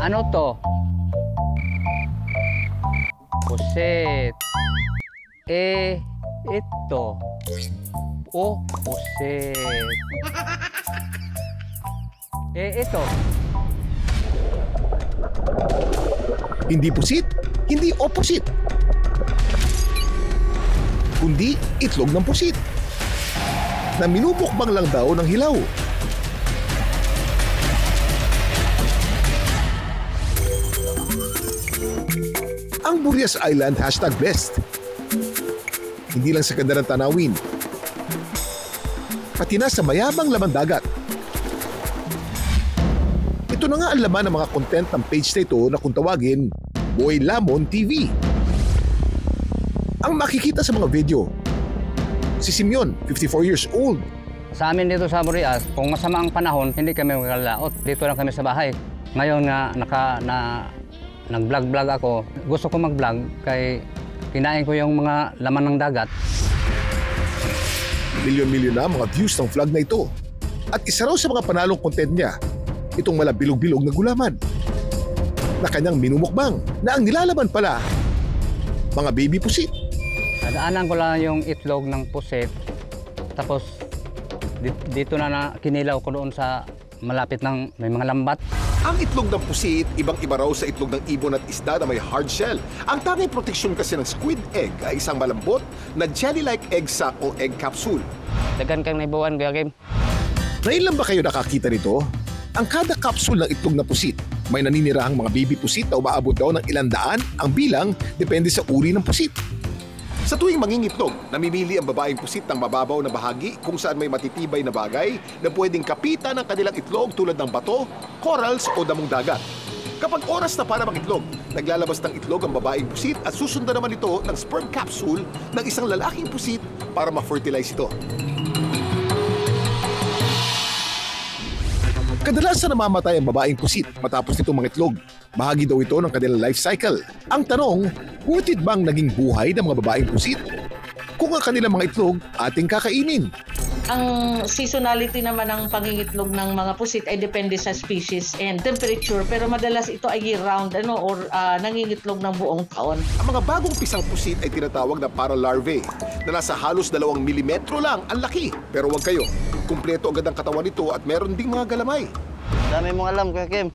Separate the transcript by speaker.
Speaker 1: Ano to? Pusit. Ito. Oh, pusit. Ito.
Speaker 2: Hindi pusit, hindi opposite. Kundi itlog ng pusit na minumukbang lang daw ng hilaw. Ang Burias Island #blessed. Hindi lang sa ganda ng tanawin, pati na sa mayabang laman dagat. Ito na nga ang laman ng mga content ng page na ito na kung tawagin, Boy Lamon TV. Ang makikita sa mga video, si Simeon, 54 years old.
Speaker 1: Sa amin dito sa Burias, kung masama ang panahon, hindi kami magkalaot. Dito lang kami sa bahay. Ngayon nga, nag-vlog ako. Gusto ko mag-vlog kay kinain ko yung mga laman ng dagat.
Speaker 2: Milyon-milyon na mga views ng vlog na ito. At isa raw sa mga panalong content niya, itong malabilog-bilog na gulaman na kanyang minumukbang na ang nilalaman pala, mga baby pusit.
Speaker 1: Nadaanan ko lang yung itlog ng pusit. Tapos dito na kinilaw ko doon sa malapit ng may mga lambat.
Speaker 2: Ang itlog ng pusit, ibang-iba raw sa itlog ng ibon at isda na may hard shell. Ang tanging proteksyon kasi ng squid egg ay isang malambot na jelly-like egg sac o egg capsule.
Speaker 1: Dagan kang naibawan, Kuya Kim.
Speaker 2: Ngayon lang ba kayo nakakita nito? Ang kada capsule ng itlog na pusit, may naninirahang mga baby pusit na umaabot daw ng 100 ang bilang depende sa uri ng pusit. Sa tuwing mangingitlog, namimili ang babaeng pusit ng mababaw na bahagi kung saan may matitibay na bagay na pwedeng kapitan ng kanilang itlog tulad ng bato, corals o damong dagat. Kapag oras na para mangitlog, naglalabas ng itlog ang babaeng pusit at susundan naman ito ng sperm capsule ng isang lalaking pusit para ma-fertilize ito. Kadalasan namamatay ang babaeng pusit matapos nitong mangitlog. Bahagi daw ito ng kanilang life cycle. Ang tanong, worth it bang naging buhay ng mga babaeng pusit? Kung ang kanilang mga itlog ating kakainin.
Speaker 3: Ang seasonality naman ng pangingitlog ng mga pusit ay depende sa species and temperature, pero madalas ito ay year-round or nangingitlog ng buong taon.
Speaker 2: Ang mga bagong pisang pusit ay tinatawag na paralarvae na nasa halos 2 milimetro lang ang laki. Pero huwag kayo, kumpleto agad ang katawan nito at meron ding mga galamay.
Speaker 4: Dami mong alam, Kuya Kim.